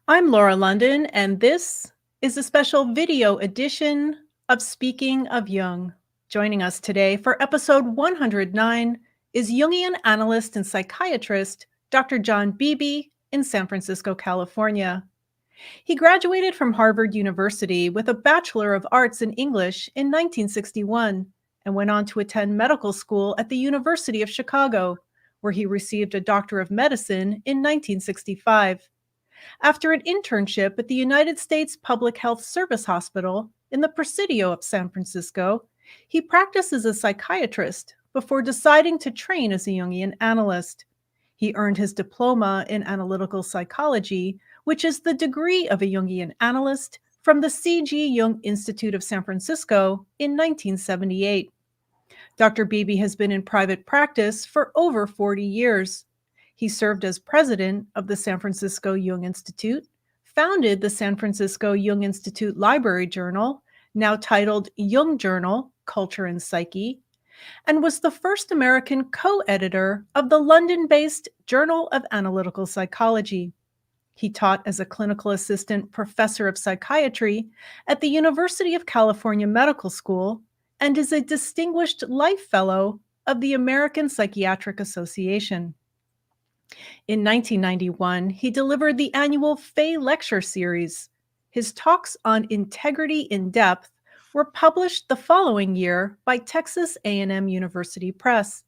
I'm Laura London, and this is a special video edition of Speaking of Jung. Joining us today for episode 109 is Jungian analyst and psychiatrist Dr. John Beebe in San Francisco, California. He graduated from Harvard University with a Bachelor of Arts in English in 1961 and went on to attend medical school at the University of Chicago, where he received a Doctor of Medicine in 1965. After an internship at the United States Public Health Service Hospital in the Presidio of San Francisco, he practiced as a psychiatrist before deciding to train as a Jungian analyst. He earned his diploma in analytical psychology, which is the degree of a Jungian analyst, from the Psyche Jung Institute of San Francisco in 1978. Dr. Beebe has been in private practice for over 40 years. He served as president of the San Francisco Jung Institute, founded the San Francisco Jung Institute Library Journal, now titled Jung Journal, Culture and Psyche, and was the first American co-editor of the London-based Journal of Analytical Psychology. He taught as a clinical assistant professor of psychiatry at the University of California Medical School and is a distinguished life fellow of the American Psychiatric Association. In 1991, he delivered the annual Fay Lecture Series. His talks on integrity in depth were published the following year by Texas A&M University Press.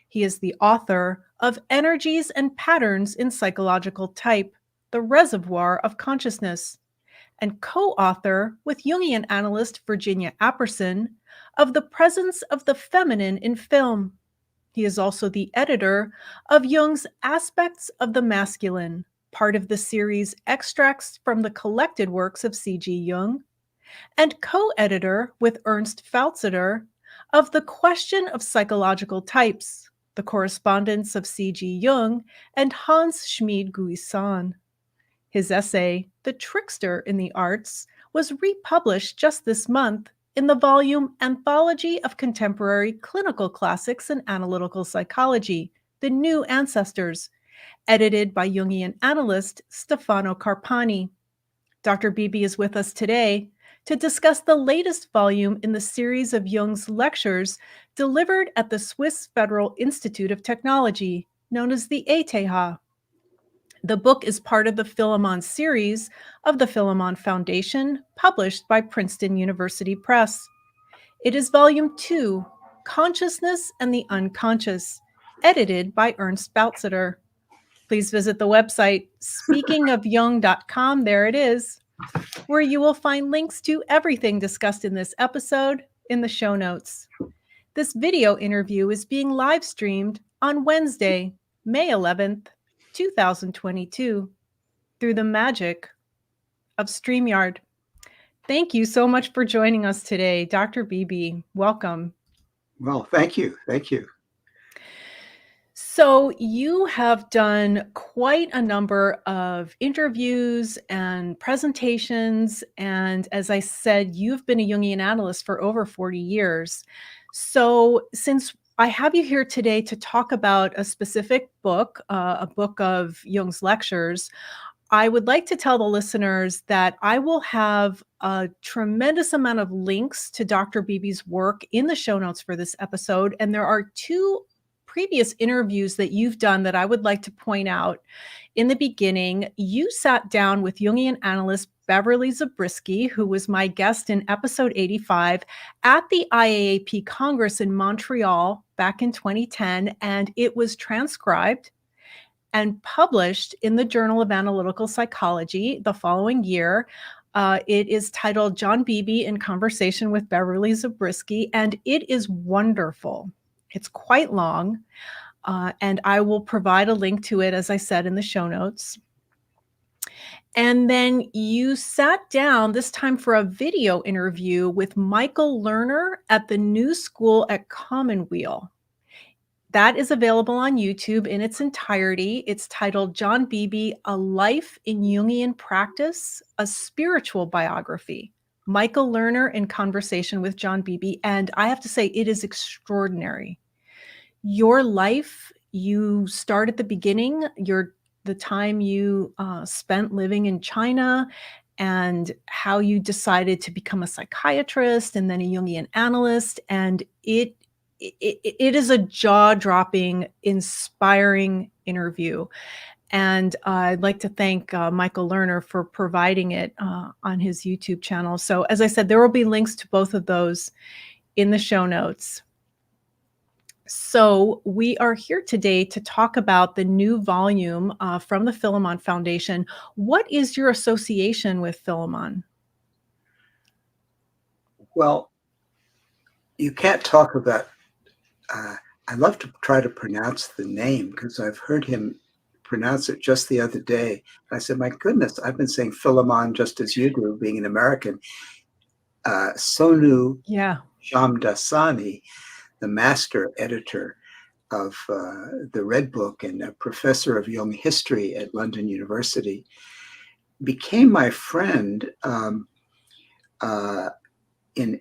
He is the author of Energies and Patterns in Psychological Type, The Reservoir of Consciousness, and co-author with Jungian analyst Virginia Apperson of The Presence of the Feminine in Film. He is also the editor of Jung's Aspects of the Masculine, part of the series Extracts from the Collected Works of C.G. Jung, and co-editor with Ernst Falzeder of The Question of Psychological Types, the correspondence of C.G. Jung and Hans Schmid Guisan. His essay, The Trickster in the Arts, was republished just this month in the volume Anthology of Contemporary Clinical Classics in Analytical Psychology, The New Ancestors, edited by Jungian analyst Stefano Carpani. Dr. Beebe is with us today to discuss the latest volume in the series of Jung's lectures delivered at the Swiss Federal Institute of Technology, known as the ETH. The book is part of the Philemon series of the Philemon Foundation, published by Princeton University Press. It is Volume 2, Consciousness and the Unconscious, edited by Ernst Baltzeder. Please visit the website speakingofjung.com, there it is, where you will find links to everything discussed in this episode in the show notes. This video interview is being live streamed on Wednesday, May 11th, 2022, through the magic of StreamYard. Thank you so much for joining us today, Dr. Beebe. Welcome. Well, thank you. Thank you. So you have done quite a number of interviews and presentations, and as I said, you've been a Jungian analyst for over 40 years. So since I have you here today to talk about a specific book, a book of Jung's lectures, I would like to tell the listeners that I will have a tremendous amount of links to Dr. Beebe's work in the show notes for this episode. And there are two previous interviews that you've done that I would like to point out. In the beginning, you sat down with Jungian analyst Beverly Zabriskie, who was my guest in episode 85 at the IAAP Congress in Montreal back in 2010, and it was transcribed and published in the Journal of Analytical Psychology the following year. It is titled John Beebe in Conversation with Beverly Zabriskie, and it is wonderful. It's quite long, and I will provide a link to it, as I said, in the show notes. And then you sat down this time for a video interview with Michael Lerner at the New School at Commonweal. That is available on YouTube in its entirety. It's titled John Beebe, A Life in Jungian Practice, a Spiritual Biography. Michael Lerner in Conversation with John Beebe. And I have to say, it is extraordinary. Your life, you start at the beginning. You're the time you spent living in China and how you decided to become a psychiatrist and then a Jungian analyst. And it is a jaw-dropping, inspiring interview. And I'd like to thank Michael Lerner for providing it on his YouTube channel. So as I said, there will be links to both of those in the show notes. So we are here today to talk about the new volume from the Philemon Foundation. What is your association with Philemon? Well, you can't talk about, I love to try to pronounce the name because I've heard him pronounce it just the other day. I said, my goodness, I've been saying Philemon just as you do, being an American. Sonu Yeah. Shamdasani, the master editor of the Red Book and a professor of Jung history at London University, became my friend in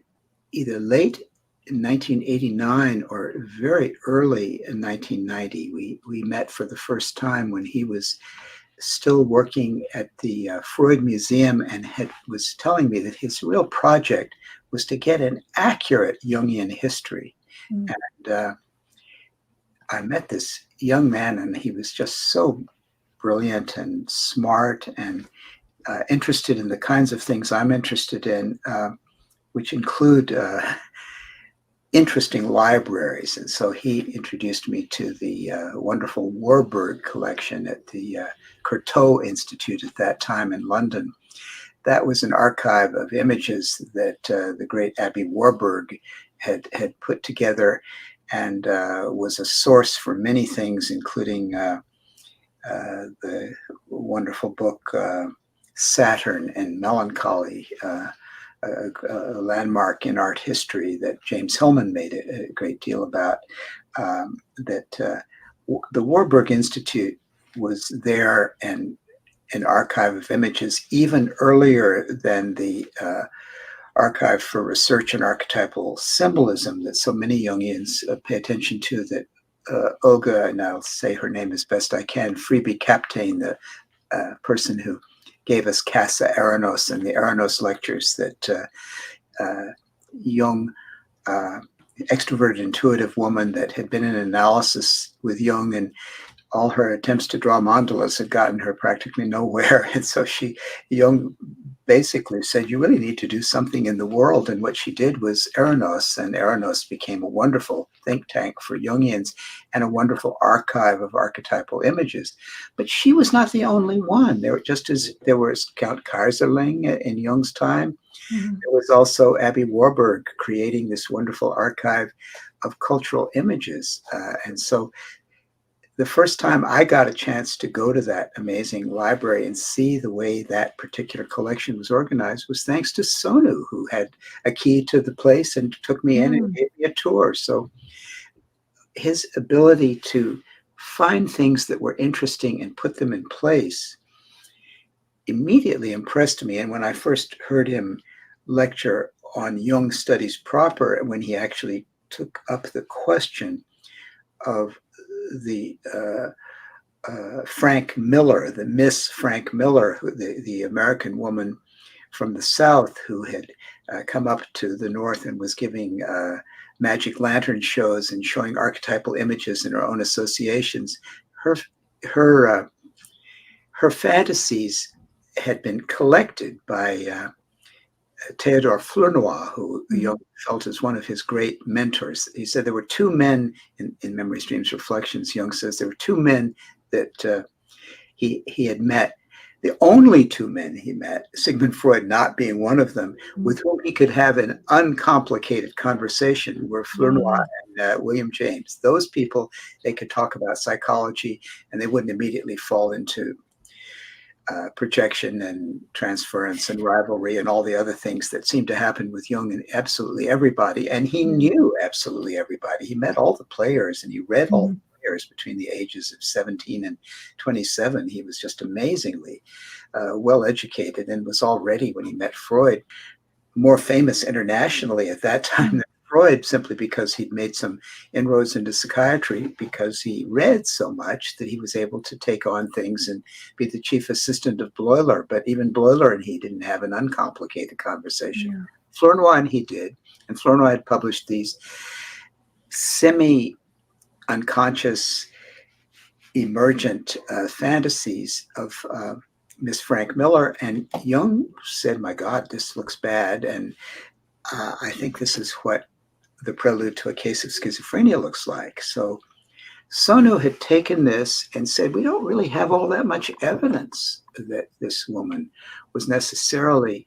either late in 1989 or very early in 1990. We met for the first time when he was still working at the Freud Museum and was telling me that his real project was to get an accurate Jungian history. Mm. And I met this young man, and he was just so brilliant and smart and interested in the kinds of things I'm interested in, which include interesting libraries. And so he introduced me to the wonderful Warburg Collection at the Courtauld Institute at that time in London. That was an archive of images that the great Abby Warburg had put together, and was a source for many things, including the wonderful book Saturn and Melancholy, a landmark in art history that James Hillman made a great deal about. The Warburg Institute was there, and an archive of images even earlier than the archive for research in archetypal symbolism that so many Jungians pay attention to, that Olga, and I'll say her name as best I can, Freebie Kaptein, the person who gave us Casa Aranos and the Aranos lectures, that Jung, extroverted, intuitive woman that had been in analysis with Jung, and all her attempts to draw mandalas had gotten her practically nowhere. And so Jung basically said, you really need to do something in the world. And what she did was Aranos, and Aranos became a wonderful think tank for Jungians and a wonderful archive of archetypal images. But she was not the only one. Just as there was Count Kaiserling in Jung's time, Mm-hmm. there was also Abby Warburg creating this wonderful archive of cultural images. And so the first time I got a chance to go to that amazing library and see the way that particular collection was organized was thanks to Sonu, who had a key to the place and took me in and gave me a tour. So his ability to find things that were interesting and put them in place immediately impressed me. And when I first heard him lecture on Jung studies proper, and when he actually took up the question of the Frank Miller, the Miss Frank Miller, the American woman from the South who had come up to the North and was giving magic lantern shows and showing archetypal images in her own associations. Her fantasies had been collected by Theodore Flournoy, who Jung felt as one of his great mentors. He said there were two men in Memories, Dreams, Reflections. Jung says there were two men that he had met, the only two men he met, Sigmund Freud not being one of them, with whom he could have an uncomplicated conversation, were Flournoy and William James. Those people, they could talk about psychology and they wouldn't immediately fall into projection and transference and rivalry and all the other things that seem to happen with Jung and absolutely everybody. And he knew absolutely everybody. He met all the players and he read all the players between the ages of 17 and 27. He was just amazingly well educated and was already, when he met Freud, more famous internationally at that time than Freud simply because he'd made some inroads into psychiatry, because he read so much that he was able to take on things and be the chief assistant of Bleuler. But even Bleuler and he didn't have an uncomplicated conversation. Yeah. Flournoy and he did. And Flournoy had published these semi-unconscious emergent fantasies of Miss Frank Miller. And Jung said, my God, this looks bad. And I think this is what the prelude to a case of schizophrenia looks like. So Sonu had taken this and said, we don't really have all that much evidence that this woman was necessarily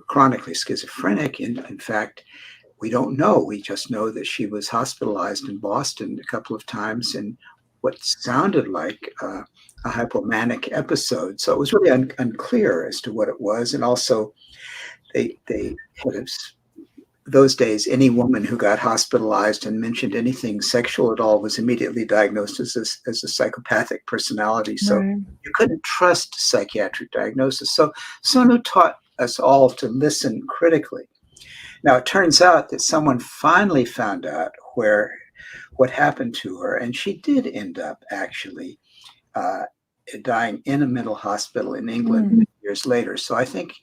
chronically schizophrenic. In fact, we don't know. We just know that she was hospitalized in Boston a couple of times in what sounded like a hypomanic episode. So it was really unclear as to what it was. And also, they had those days, any woman who got hospitalized and mentioned anything sexual at all was immediately diagnosed as a psychopathic personality. So you couldn't trust psychiatric diagnosis. So Sonu taught us all to listen critically. Now, it turns out that someone finally found out what happened to her, and she did end up actually dying in a mental hospital in England years later. So I think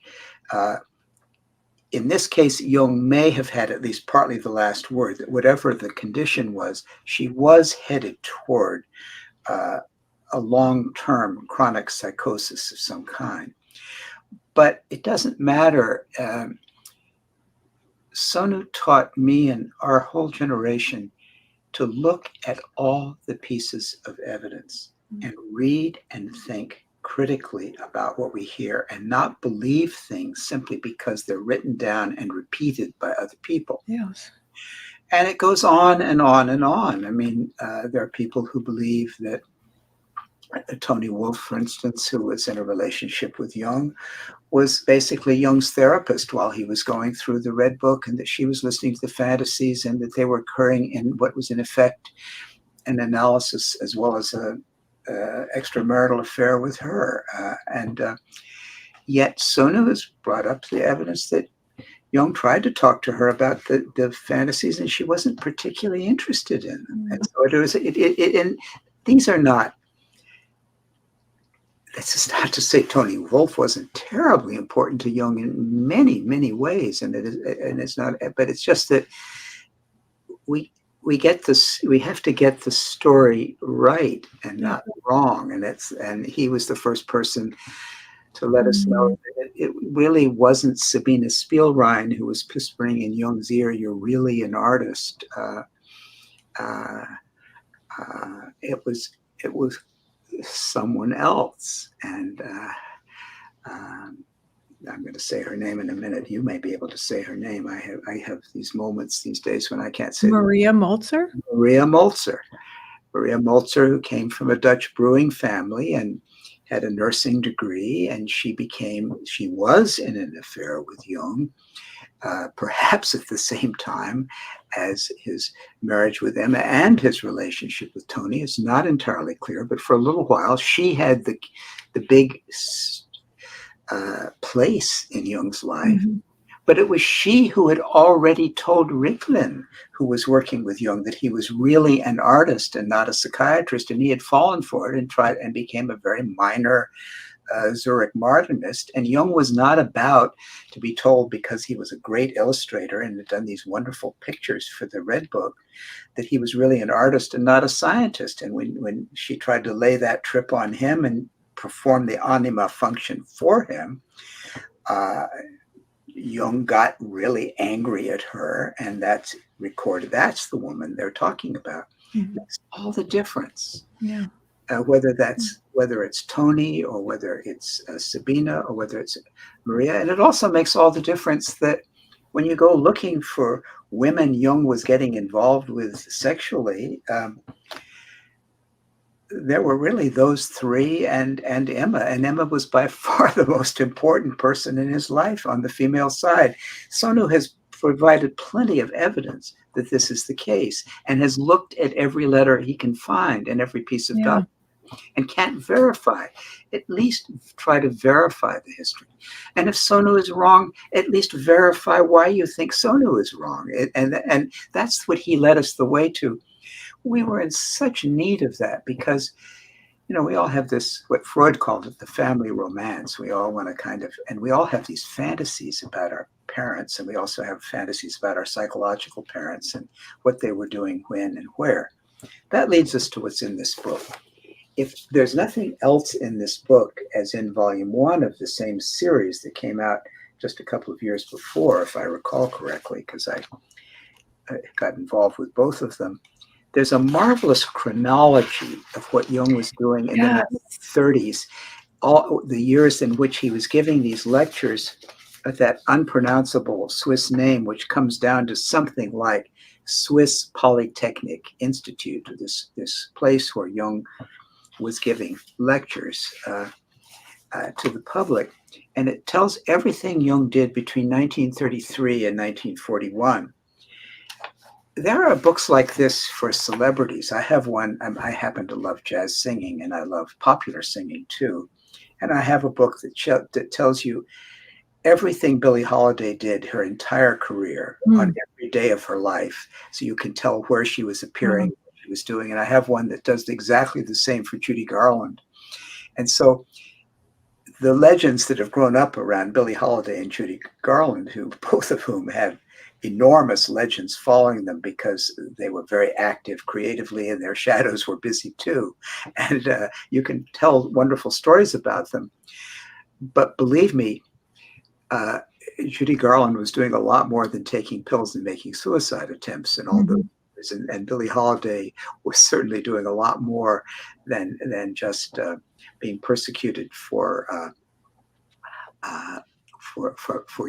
in this case, Jung may have had at least partly the last word, that whatever the condition was, she was headed toward a long-term chronic psychosis of some kind. But it doesn't matter. Sonu taught me and our whole generation to look at all the pieces of evidence and read and think critically about what we hear and not believe things simply because they're written down and repeated by other people. Yes. And it goes on and on and on. I mean, there are people who believe that Tony Wolff, for instance, who was in a relationship with Jung, was basically Jung's therapist while he was going through the Red Book, and that she was listening to the fantasies and that they were occurring in what was in effect an analysis as well as a extramarital affair with her. Yet Sonu has brought up the evidence that Jung tried to talk to her about the fantasies and she wasn't particularly interested in them. And so and these are not, this is not to say Tony Wolff wasn't terribly important to Jung in many, many ways, and it's not. But it's just that we get this. We have to get the story right and not wrong. And he was the first person to let us know that it really wasn't Sabina Spielrein who was whispering in Jung's ear, "You're really an artist." It was someone else, and I'm going to say her name in a minute. You may be able to say her name. I have these moments these days when I can't say Maria Molzer. Maria Molzer, who came from a Dutch brewing family and had a nursing degree, and she was in an affair with Jung, perhaps at the same time as his marriage with Emma and his relationship with Tony. It's not entirely clear, but for a little while, she had the big place in Jung's life. But it was she who had already told Ricklin, who was working with Jung, that he was really an artist and not a psychiatrist, and he had fallen for it and became a very minor Zurich modernist. And Jung was not about to be told, because he was a great illustrator and had done these wonderful pictures for the Red Book, that he was really an artist and not a scientist. And when she tried to lay that trip on him and perform the anima function for him, Jung got really angry at her, and that's recorded. That's the woman they're talking about. Makes all the difference. Yeah. Whether it's Tony or whether it's Sabina or whether it's Maria. And it also makes all the difference that when you go looking for women Jung was getting involved with sexually, there were really those three and Emma. And Emma was by far the most important person in his life on the female side. Sonu has provided plenty of evidence that this is the case and has looked at every letter he can find and every piece of document. and can't verify, at least try to verify the history. And if Sonu is wrong, at least verify why you think Sonu is wrong. And that's what he led us the way to. We were in such need of that because, we all have this, what Freud called it, the family romance. We all want to and we all have these fantasies about our parents, and we also have fantasies about our psychological parents and what they were doing when and where. That leads us to what's in this book. If there's nothing else in this book, as in volume 1 of the same series that came out just a couple of years before, if I recall correctly, because I got involved with both of them, there's a marvelous chronology of what Jung was doing in the 1930s, all the years in which he was giving these lectures at that unpronounceable Swiss name, which comes down to something like Swiss Polytechnic Institute, this place where Jung was giving lectures to the public. And it tells everything Jung did between 1933 and 1941. There are books like this for celebrities. I have one. I happen to love jazz singing, and I love popular singing too. And I have a book that tells you everything Billie Holiday did her entire career on every day of her life. So you can tell where she was appearing, what she was doing. And I have one that does exactly the same for Judy Garland. And so the legends that have grown up around Billie Holiday and Judy Garland, both of whom have enormous legends following them because they were very active creatively and their shadows were busy too. And you can tell wonderful stories about them. But believe me, Judy Garland was doing a lot more than taking pills and making suicide attempts and all those. And Billie Holiday was certainly doing a lot more than just being persecuted for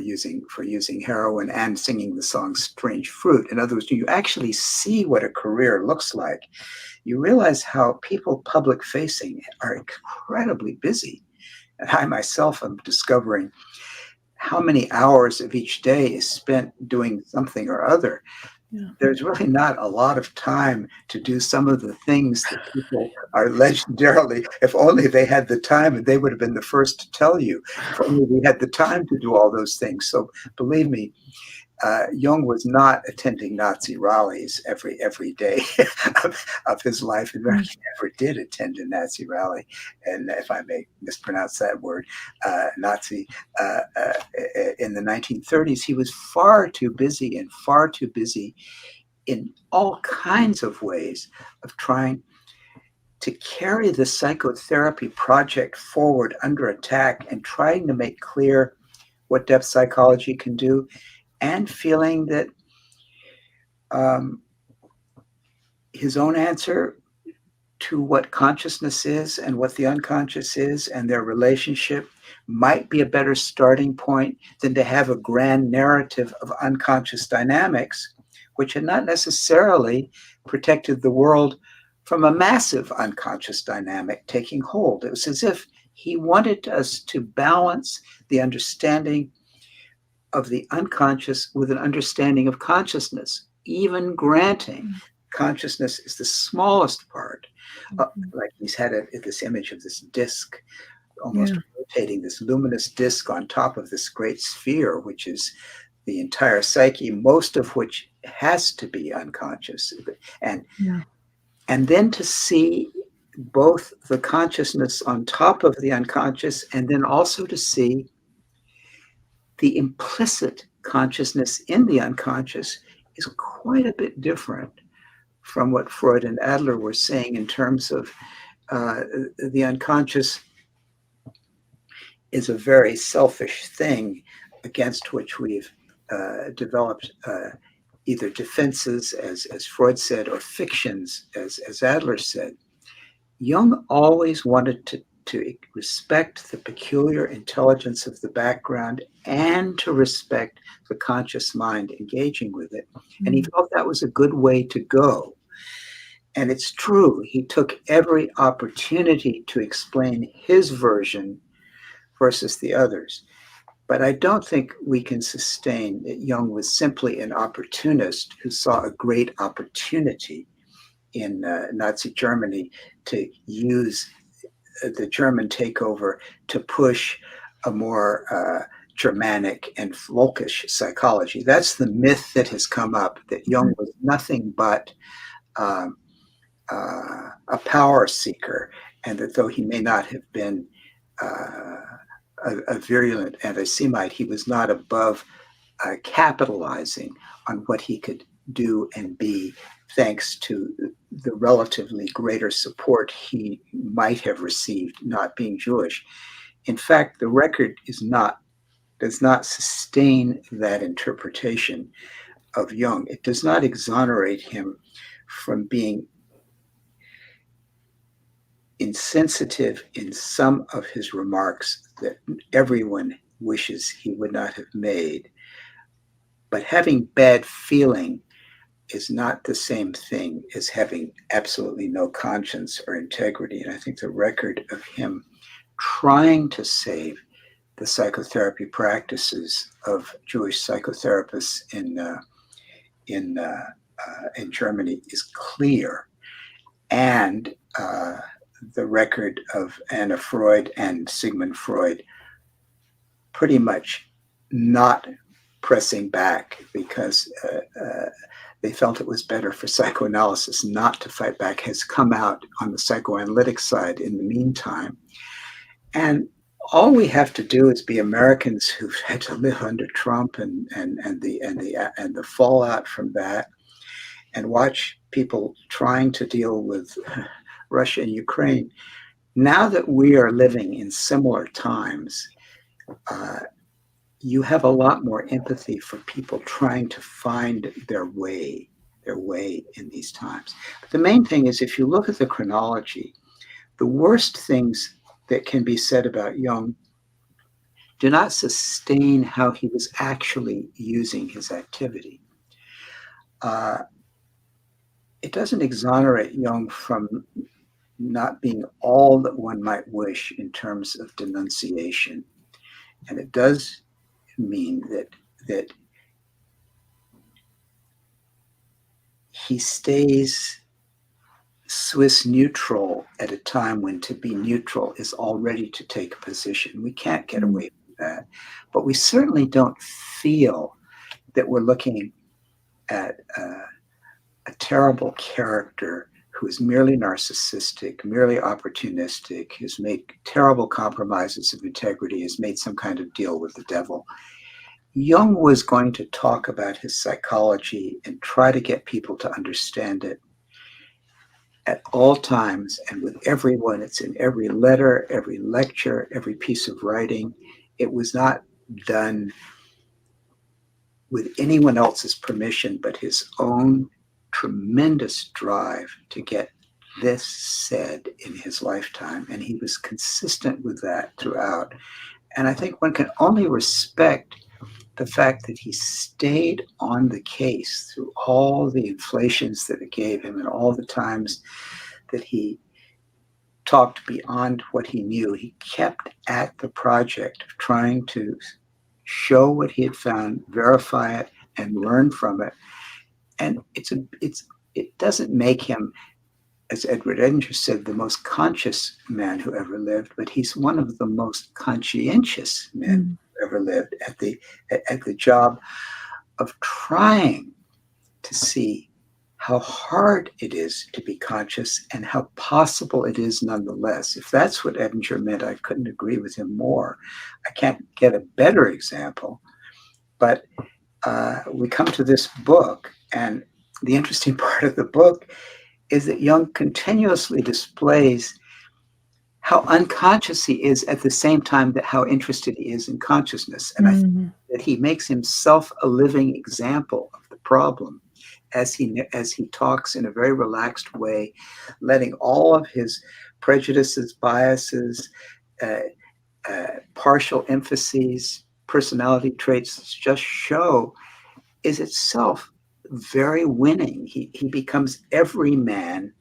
using heroin and singing the song "Strange Fruit." In other words, you actually see what a career looks like. You realize how people public facing are incredibly busy. And I myself am discovering how many hours of each day is spent doing something or other. Yeah. There's really not a lot of time to do some of the things that people are legendarily, if only they had the time, and they would have been the first to tell you, if only we had the time to do all those things. So believe me, Jung was not attending Nazi rallies every day of his life. In fact, he never did attend a Nazi rally. And if I may mispronounce that word, Nazi, in the 1930s, he was far too busy in all kinds of ways of trying to carry the psychotherapy project forward under attack and trying to make clear what depth psychology can do, and feeling that his own answer to what consciousness is and what the unconscious is and their relationship might be a better starting point than to have a grand narrative of unconscious dynamics, which had not necessarily protected the world from a massive unconscious dynamic taking hold. It was as if he wanted us to balance the understanding of the unconscious with an understanding of consciousness, even granting consciousness is the smallest part. Like he's had this image of this disc, almost rotating, this luminous disc on top of this great sphere, which is the entire psyche, most of which has to be unconscious. And then to see both the consciousness on top of the unconscious, and then also to see the implicit consciousness in the unconscious is quite a bit different from what Freud and Adler were saying in terms of the unconscious is a very selfish thing against which we've developed either defenses, as Freud said, or fictions, as Adler said. Jung always wanted to respect the peculiar intelligence of the background and to respect the conscious mind engaging with it. And he felt that was a good way to go. And it's true, he took every opportunity to explain his version versus the others. But I don't think we can sustain that Jung was simply an opportunist who saw a great opportunity in Nazi Germany to use the German takeover to push a more Germanic and folkish psychology. That's the myth that has come up, that Jung was nothing but um, a power seeker, and that though he may not have been a virulent anti-Semite, he was not above capitalizing on what he could do and be, thanks to the relatively greater support he might have received not being Jewish. In fact, the record does not sustain that interpretation of Jung. It does not exonerate him from being insensitive in some of his remarks that everyone wishes he would not have made. But having bad feeling is not the same thing as having absolutely no conscience or integrity. And I think the record of him trying to save the psychotherapy practices of Jewish psychotherapists in Germany is clear. And the record of Anna Freud and Sigmund Freud pretty much not pressing back, because they felt it was better for psychoanalysis not to fight back, has come out on the psychoanalytic side in the meantime. And all we have to do is be Americans who've had to live under Trump and the fallout from that, and watch people trying to deal with Russia and Ukraine. Now that we are living in similar times, you have a lot more empathy for people trying to find their way in these times. But the main thing is, if you look at the chronology, the worst things that can be said about Jung do not sustain how he was actually using his activity. It doesn't exonerate Jung from not being all that one might wish in terms of denunciation. And it does mean that he stays Swiss neutral at a time when to be neutral is already to take a position. We can't get away from that. But we certainly don't feel that we're looking at a terrible character who is merely narcissistic, merely opportunistic, has made terrible compromises of integrity, has made some kind of deal with the devil. Jung was going to talk about his psychology and try to get people to understand it at all times and with everyone. It's in every letter, every lecture, every piece of writing. It was not done with anyone else's permission but his own tremendous drive to get this said in his lifetime. And he was consistent with that throughout. And I think one can only respect the fact that he stayed on the case through all the inflations that it gave him and all the times that he talked beyond what he knew. He kept at the project of trying to show what he had found, verify it, and learn from it. And it doesn't make him, as Edward Edinger said, the most conscious man who ever lived, but he's one of the most conscientious men who ever lived at the job of trying to see how hard it is to be conscious and how possible it is nonetheless. If that's what Edinger meant, I couldn't agree with him more. I can't get a better example. But we come to this book, and the interesting part of the book is that Jung continuously displays how unconscious he is at the same time that how interested he is in consciousness. And I think that he makes himself a living example of the problem as he talks in a very relaxed way, letting all of his prejudices, biases, partial emphases, personality traits just show is itself very winning. He becomes every man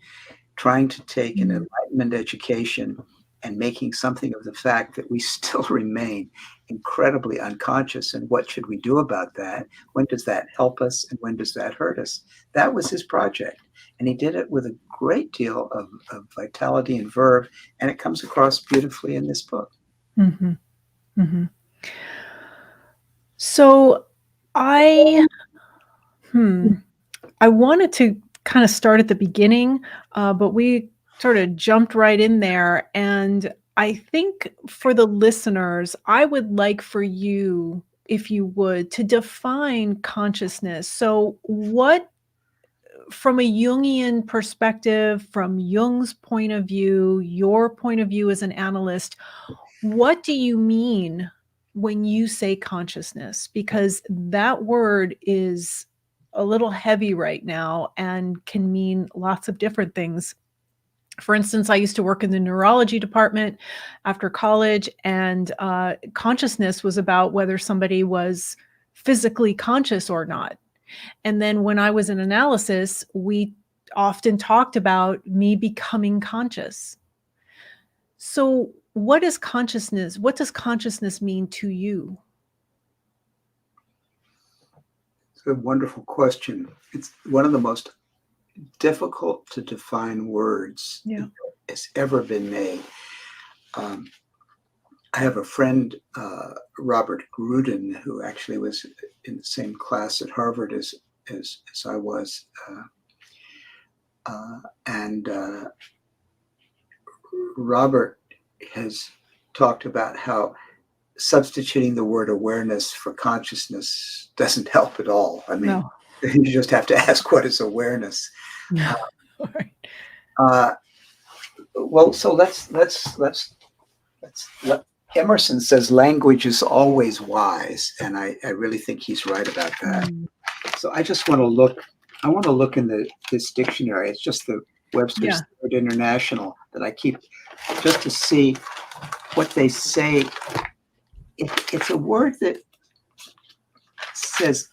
trying to take an Enlightenment education and making something of the fact that we still remain incredibly unconscious. And what should we do about that? When does that help us? And when does that hurt us? That was his project. And he did it with a great deal of vitality and verve. And it comes across beautifully in this book. Mm-hmm. Mm-hmm. So I wanted to kind of start at the beginning, but we sort of jumped right in there. And I think for the listeners, I would like for you, if you would, to define consciousness. So what, from a Jungian perspective, from Jung's point of view, your point of view as an analyst, what do you mean when you say consciousness? Because that word is a little heavy right now and can mean lots of different things. For instance, I used to work in the neurology department after college, and consciousness was about whether somebody was physically conscious or not. And then when I was in analysis, we often talked about me becoming conscious. So what is consciousness? What does consciousness mean to you? It's a wonderful question. It's one of the most difficult to define words that has ever been made. I have a friend, Robert Gruden, who actually was in the same class at Harvard as I was. And Robert has talked about how substituting the word awareness for consciousness doesn't help at all. I mean, you just have to ask, what is awareness? Well, so let's Emerson says language is always wise, and I really think he's right about that. So I just want to look. I want to look in this dictionary. It's just the Webster's Third International that I keep just to see what they say. It's a word that says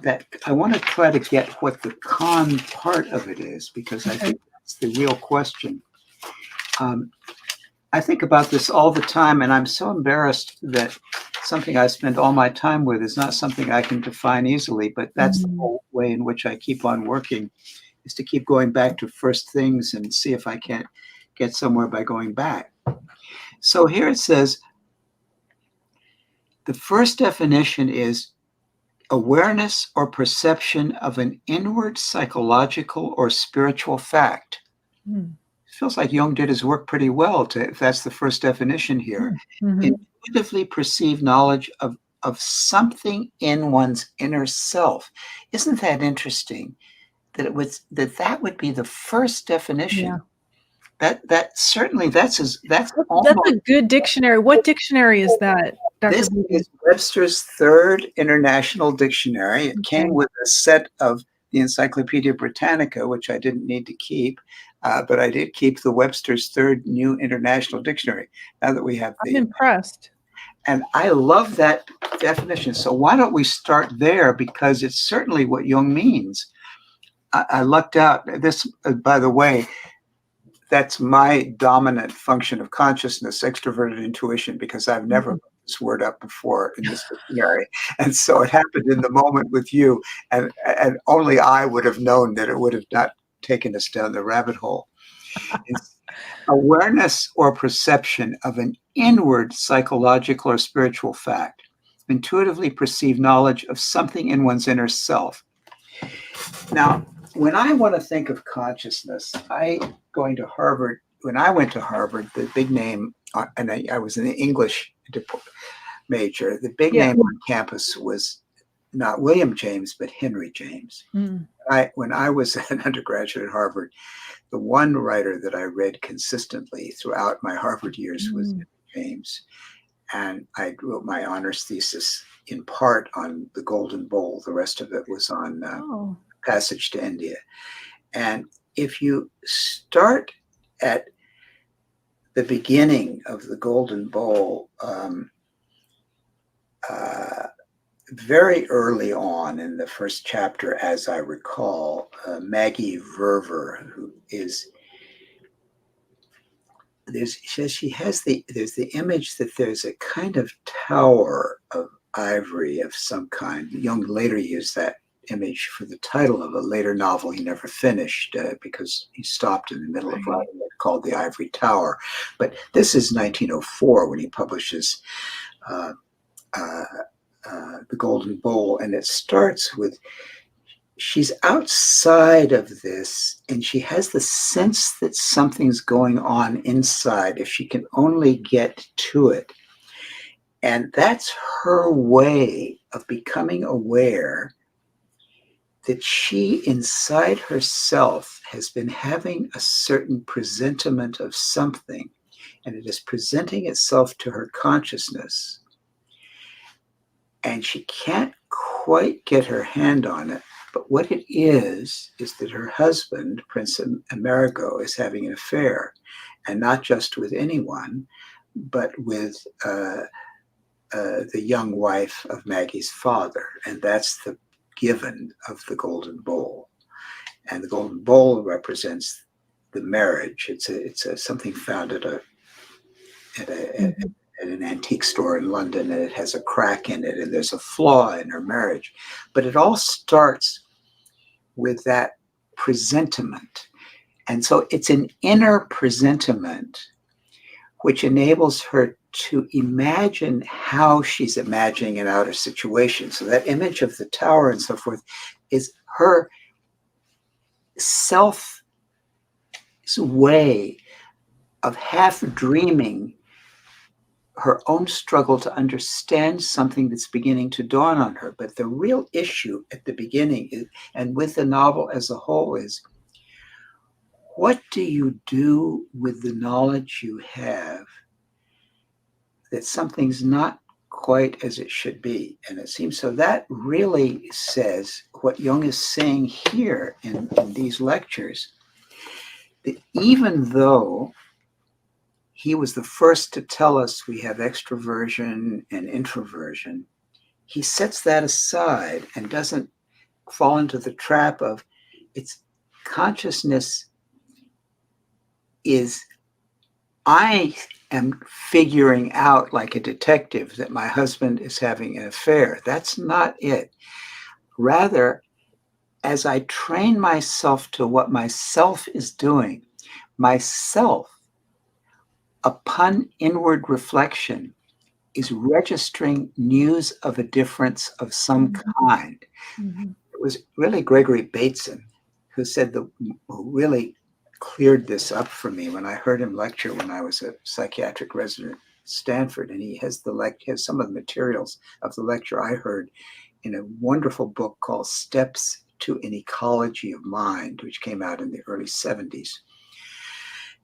that I want to try to get what the con part of it is, because I think that's the real question. I think about this all the time, and I'm so embarrassed that something I spend all my time with is not something I can define easily, but that's the whole way in which I keep on working, is to keep going back to first things and see if I can't get somewhere by going back. So here it says, the first definition is awareness or perception of an inward psychological or spiritual fact. Feels like Jung did his work pretty well, if that's the first definition here. Intuitively perceived knowledge of something in one's inner self. Isn't that interesting? That that would be the first definition. That certainly that's a good dictionary. What dictionary is that, Dr. This Beebe? is Webster's Third International Dictionary. It came with a set of the Encyclopedia Britannica, which I didn't need to keep, but I did keep the Webster's Third New International Dictionary. Now that we have I'm impressed. And I love that definition. So why don't we start there, because it's certainly what Jung means. I lucked out. This, by the way, that's my dominant function of consciousness, extroverted intuition, because I've never looked this word up before in this dictionary. And so it happened in the moment with you, and only I would have known that it would have not taken us down the rabbit hole. It's awareness or perception of an inward psychological or spiritual fact, intuitively perceived knowledge of something in one's inner self. Now, when I want to think of consciousness, going to Harvard, when I went to Harvard, the big name, and I was an English major, the big name on campus was not William James, but Henry James. When I was an undergraduate at Harvard, the one writer that I read consistently throughout my Harvard years was Henry James. And I wrote my honors thesis in part on the Golden Bowl. The rest of it was on Passage to India. And if you start at the beginning of the Golden Bowl, very early on in the first chapter, as I recall, Maggie Verver, who is there's the image that there's a kind of tower of ivory of some kind. Jung later used that image for the title of a later novel he never finished because he stopped in the middle of writing it, called The Ivory Tower. But this is 1904 when he publishes uh, The Golden Bowl, and it starts with she's outside of this and she has the sense that something's going on inside if she can only get to it. And that's her way of becoming aware that she inside herself has been having a certain presentiment of something, and it is presenting itself to her consciousness. And she can't quite get her hand on it. But what it is that her husband, Prince Amerigo, is having an affair, and not just with anyone, but with the young wife of Maggie's father. And that's the given of the Golden Bowl. And the Golden Bowl represents the marriage. It's something found at an antique store in London, and it has a crack in it, and there's a flaw in her marriage. But it all starts with that presentiment. And so it's an inner presentiment which enables her to imagine how she's imagining an outer situation. So that image of the tower and so forth is her self's way of half dreaming her own struggle to understand something that's beginning to dawn on her. But the real issue at the beginning is, and with the novel as a whole, is what do you do with the knowledge you have that something's not quite as it should be? And it seems so that really says what Jung is saying here in these lectures, that even though he was the first to tell us we have extraversion and introversion, he sets that aside and doesn't fall into the trap of its consciousness is, I am figuring out like a detective that my husband is having an affair. That's not it. Rather, as I train myself to what myself is doing, myself, upon inward reflection, is registering news of a difference of some kind. It was really Gregory Bateson who really cleared this up for me when I heard him lecture when I was a psychiatric resident at Stanford. And he has some of the materials of the lecture I heard in a wonderful book called Steps to an Ecology of Mind, which came out in the early 70s.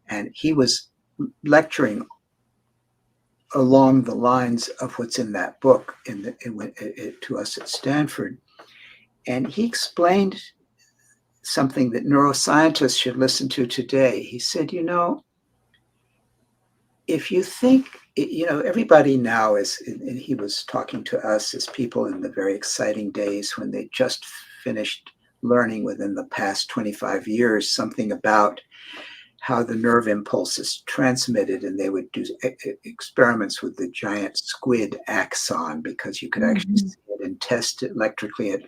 And he was lecturing along the lines of what's in that book to us at Stanford. And he explained something that neuroscientists should listen to today. He said, if you think, everybody now is, and he was talking to us as people in the very exciting days when they just finished learning within the past 25 years something about how the nerve impulse is transmitted, and they would do experiments with the giant squid axon because you could actually see it and test it electrically at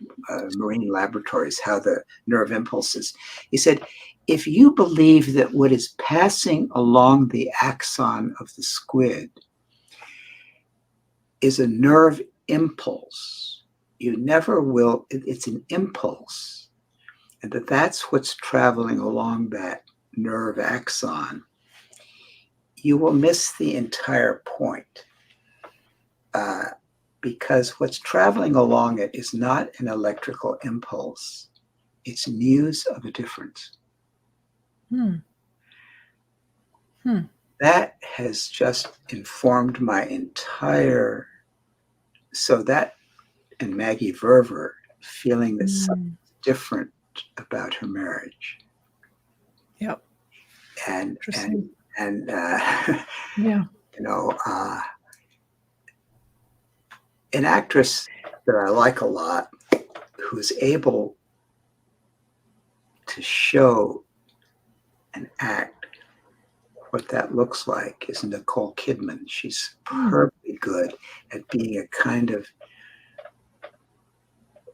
marine laboratories, how the nerve impulses. He said, if you believe that what is passing along the axon of the squid is a nerve impulse, you never will, it's an impulse, and that's what's traveling along that nerve axon, you will miss the entire point, because what's traveling along it is not an electrical impulse. It's news of a difference. That has just informed my entire, so that, and Maggie Verver feeling that something's different about her marriage. Yep. And yeah. An actress that I like a lot, who's able to show and act what that looks like is Nicole Kidman. She's Mm. perfectly good at being a kind of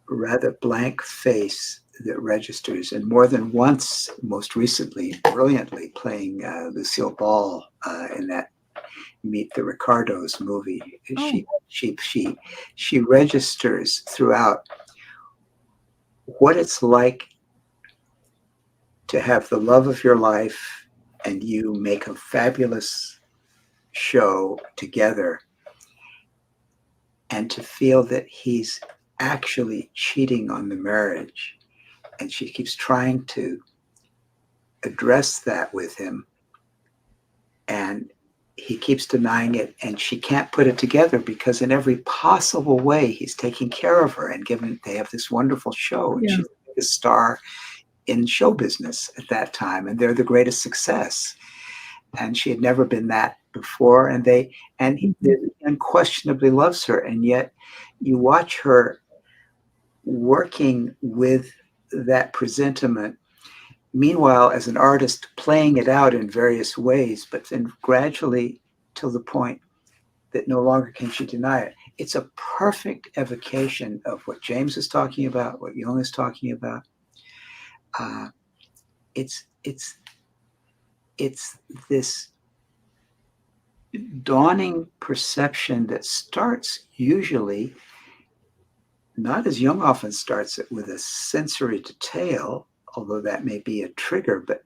rather blank face that registers, and more than once, most recently, brilliantly playing Lucille Ball in that Meet the Ricardos movie. Oh, She registers throughout what it's like to have the love of your life and you make a fabulous show together, and to feel that he's actually cheating on the marriage. And she keeps trying to address that with him, and he keeps denying it, and she can't put it together because in every possible way he's taking care of her and given they have this wonderful show, and yeah. she's the biggest star in show business at that time, and they're the greatest success, and she had never been that before, and he unquestionably loves her, and yet you watch her working with that presentiment, meanwhile as an artist playing it out in various ways, but then gradually till the point that no longer can she deny it. It's a perfect evocation of what James is talking about, what Jung is talking about. It's this dawning perception that starts usually, not as Jung often starts it, with a sensory detail, although that may be a trigger, but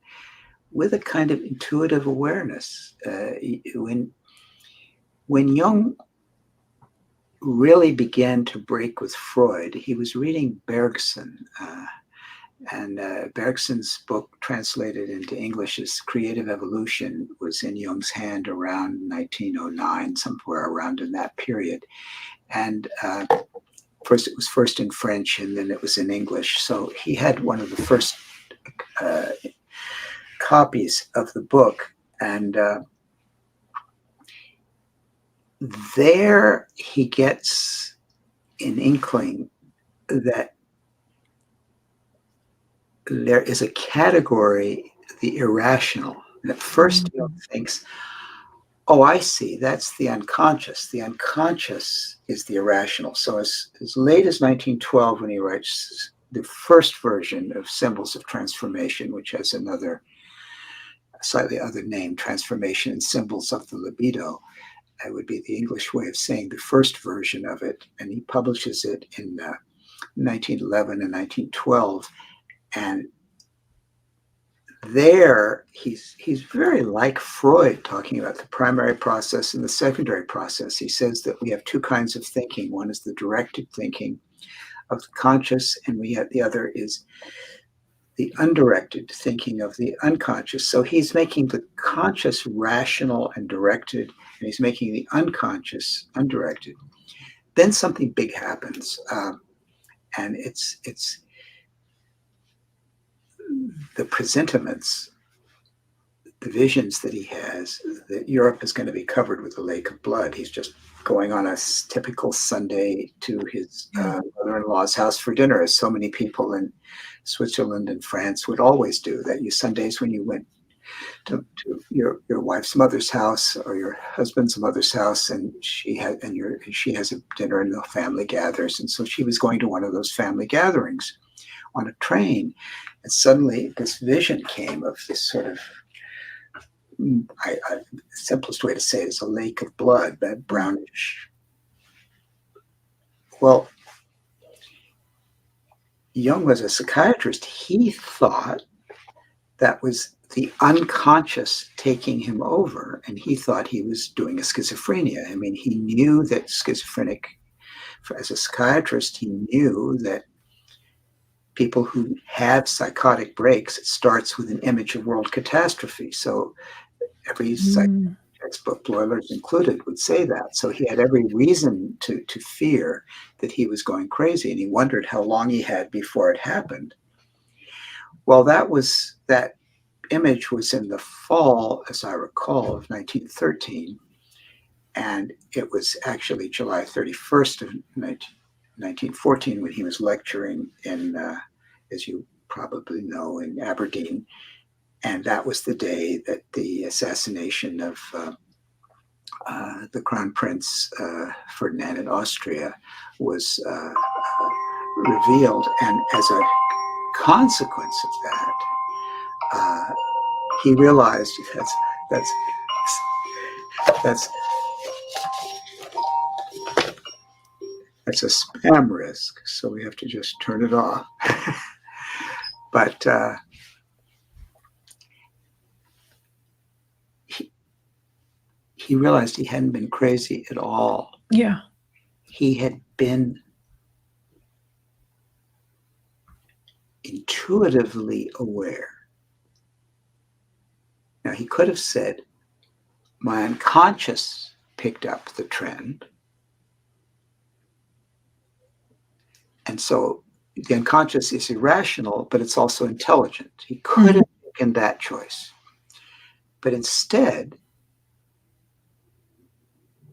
with a kind of intuitive awareness. When Jung really began to break with Freud, he was reading Bergson, and Bergson's book, translated into English as Creative Evolution, was in Jung's hand around 1909, somewhere around in that period. And first, it was first in French, and then it was in English. So he had one of the first copies of the book, and there he gets an inkling that there is a category, the irrational. And at first, he thinks, oh, I see, that's the unconscious. The unconscious is the irrational. So as late as 1912, when he writes the first version of Symbols of Transformation, which has another slightly other name, Transformation and Symbols of the Libido, that would be the English way of saying the first version of it. And he publishes it in 1911 and 1912. And there he's very like Freud, talking about the primary process and the secondary process. He says that we have two kinds of thinking. One is the directed thinking of the conscious, and the other is the undirected thinking of the unconscious. So he's making the conscious rational and directed, and he's making the unconscious undirected. Then something big happens, and it's the presentiments, the visions that he has, that Europe is going to be covered with a lake of blood. He's just going on a typical Sunday to his mother-in-law's house for dinner, as so many people in Switzerland and France would always do. That you Sundays, when you went to your wife's mother's house or your husband's mother's house, and she has a dinner and the family gathers. And so she was going to one of those family gatherings on a train, and suddenly this vision came of this sort of, the simplest way to say it is a lake of blood, that brownish. Well, Jung was a psychiatrist. He thought that was the unconscious taking him over, and he thought he was doing a schizophrenia. I mean, he knew that schizophrenic, as a psychiatrist, he knew that people who have psychotic breaks, it starts with an image of world catastrophe. So every textbook, Bloiler's included, would say that. So he had every reason to fear that he was going crazy, and he wondered how long he had before it happened. Well, that image was in the fall, as I recall, of 1913, and it was actually July 31st of 1914 when he was lecturing in, as you probably know, in Aberdeen. And that was the day that the assassination of the Crown Prince Ferdinand in Austria was revealed. And as a consequence of that, he realized that's a spam risk, so we have to just turn it off. But he realized he hadn't been crazy at all. Yeah. He had been intuitively aware. Now, he could have said, my unconscious picked up the trend. And so the unconscious is irrational, but it's also intelligent. He could have taken that choice. But instead,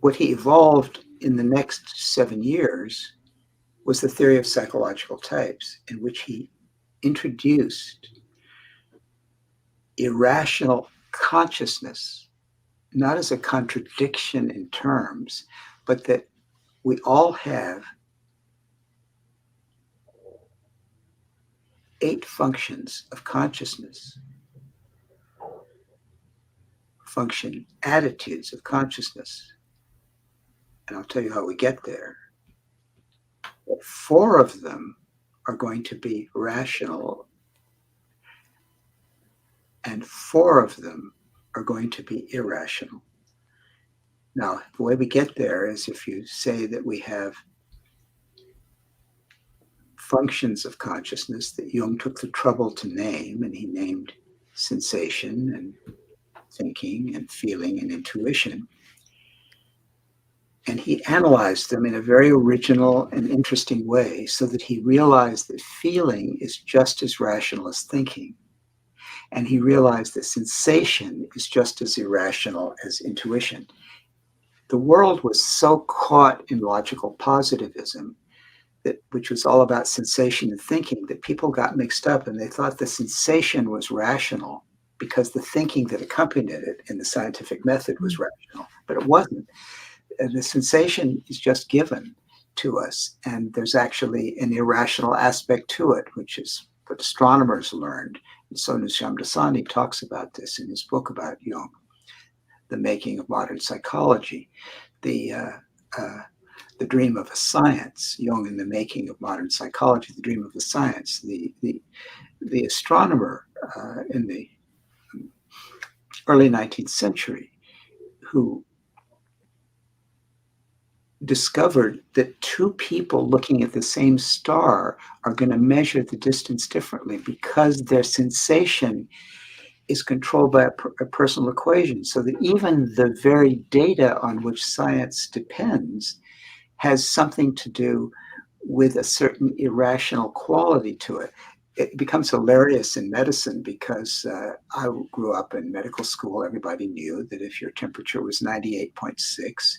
what he evolved in the next 7 years was the theory of psychological types, in which he introduced irrational consciousness, not as a contradiction in terms, but that we all have 8 functions of consciousness, function attitudes of consciousness. And I'll tell you how we get there. 4 of them are going to be rational, and 4 of them are going to be irrational. Now, the way we get there is if you say that we have functions of consciousness that Jung took the trouble to name, and he named sensation and thinking and feeling and intuition. And he analyzed them in a very original and interesting way so that he realized that feeling is just as rational as thinking. And he realized that sensation is just as irrational as intuition. The world was so caught in logical positivism, which was all about sensation and thinking, that people got mixed up and they thought the sensation was rational because the thinking that accompanied it in the scientific method was rational, but it wasn't. The sensation is just given to us, and there's actually an irrational aspect to it, which is what astronomers learned. And Sonu Shamdasani talks about this in his book about Jung, The Making of Modern Psychology, the dream of a science, Jung in The Making of Modern Psychology, the dream of a science. The astronomer in the early 19th century who discovered that 2 people looking at the same star are going to measure the distance differently because their sensation is controlled by a personal equation, so that even the very data on which science depends has something to do with a certain irrational quality to it. It becomes hilarious in medicine because I grew up in medical school. Everybody knew that if your temperature was 98.6,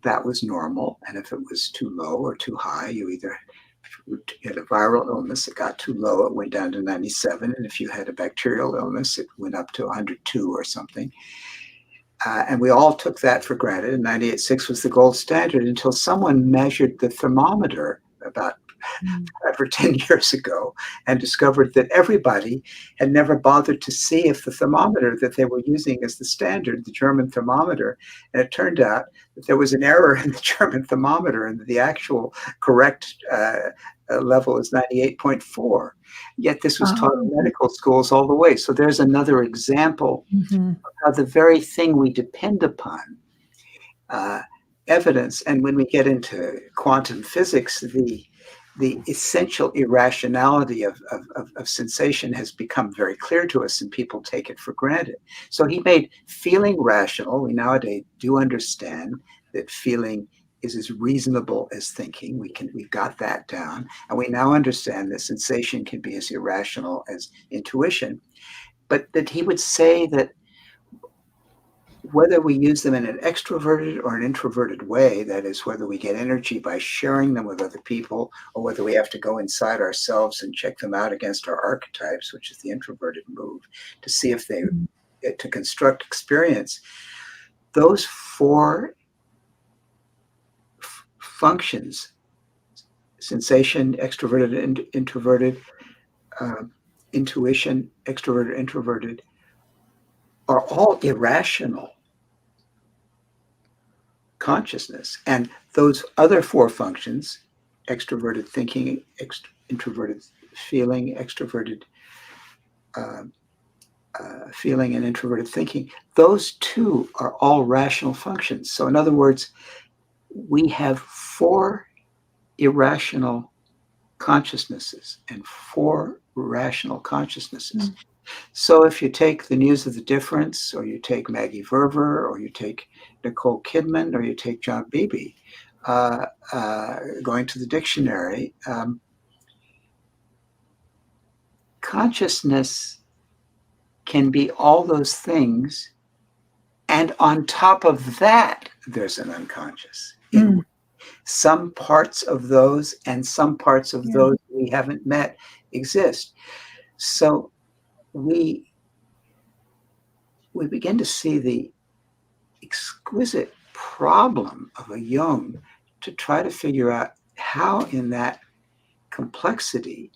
that was normal. And if it was too low or too high, you either had a viral illness, it got too low, it went down to 97. And if you had a bacterial illness, it went up to 102 or something. And we all took that for granted. And 98.6 was the gold standard until someone measured the thermometer about 5 or 10 years ago and discovered that everybody had never bothered to see if the thermometer that they were using as the standard, the German thermometer, and it turned out that there was an error in the German thermometer and the actual correct level is 98.4. Yet this was taught in medical schools all the way. So there's another example of how the very thing we depend upon, evidence, and when we get into quantum physics, the essential irrationality of sensation has become very clear to us, and people take it for granted. So he made feeling rational. We nowadays do understand that feeling is as reasonable as thinking. We've got that down. And we now understand that sensation can be as irrational as intuition. But that he would say that whether we use them in an extroverted or an introverted way, that is, whether we get energy by sharing them with other people, or whether we have to go inside ourselves and check them out against our archetypes, which is the introverted move, to see if they, to construct experience, those four functions, sensation, extroverted and introverted, intuition, extroverted, introverted, are all irrational consciousness. And those other four functions, extroverted thinking, introverted feeling, extroverted feeling, and introverted thinking, those two are all rational functions. So in other words, we have four irrational consciousnesses and four rational consciousnesses. So if you take The News of the Difference, or you take Maggie Verver, or you take Nicole Kidman, or you take John Beebe, going to the dictionary, consciousness can be all those things, and on top of that, there's an unconscious. Some parts of those and some parts of those we haven't met exist. So we begin to see the exquisite problem of a Jung to try to figure out how in that complexity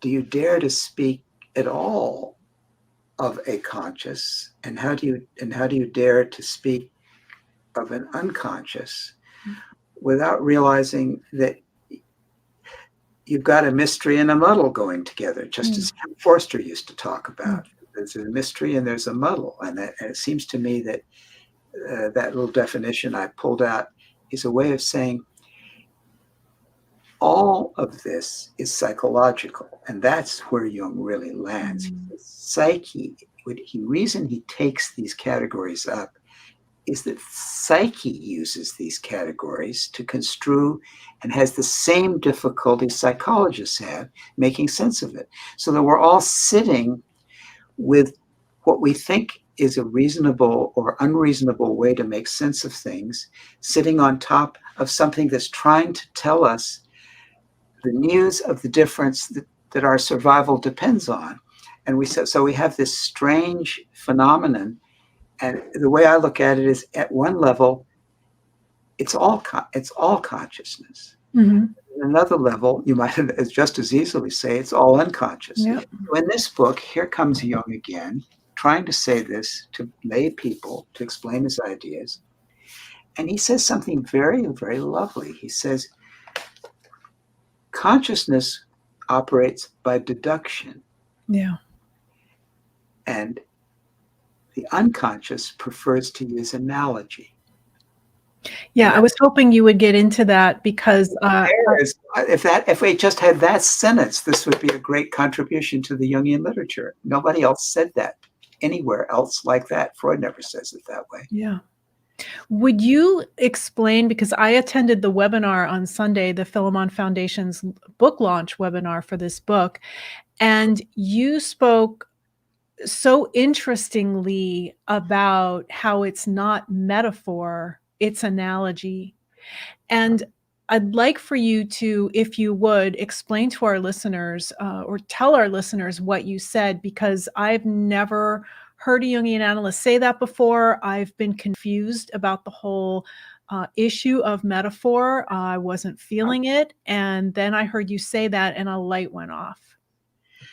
do you dare to speak at all of a conscious, and how do you dare to speak of an unconscious without realizing that you've got a mystery and a muddle going together, just as Forster used to talk about. There's a mystery and there's a muddle. And it seems to me that that little definition I pulled out is a way of saying all of this is psychological. And that's where Jung really lands. Psyche, the reason he takes these categories up is that psyche uses these categories to construe and has the same difficulty psychologists have making sense of it. So that we're all sitting with what we think is a reasonable or unreasonable way to make sense of things, sitting on top of something that's trying to tell us the news of the difference that our survival depends on. And so we have this strange phenomenon. And the way I look at it is, at one level, it's all consciousness. At another level, you might just as easily say it's all unconscious. So in this book, here comes Jung again, trying to say this to lay people, to explain his ideas. And he says something very, very lovely. He says, consciousness operates by deduction. And the unconscious prefers to use analogy. I was hoping you would get into that, because if we just had that sentence, this would be a great contribution to the Jungian literature. Nobody else said that anywhere else like that. Freud never says it that way. Would you explain, because I attended the webinar on Sunday, the Philemon Foundation's book launch webinar for this book, and you spoke so interestingly about how it's not metaphor, it's analogy. And I'd like for you to, if you would, explain to our listeners, or tell our listeners what you said, because I've never heard a Jungian analyst say that before. I've been confused about the whole issue of metaphor. I wasn't feeling it. And then I heard you say that and a light went off.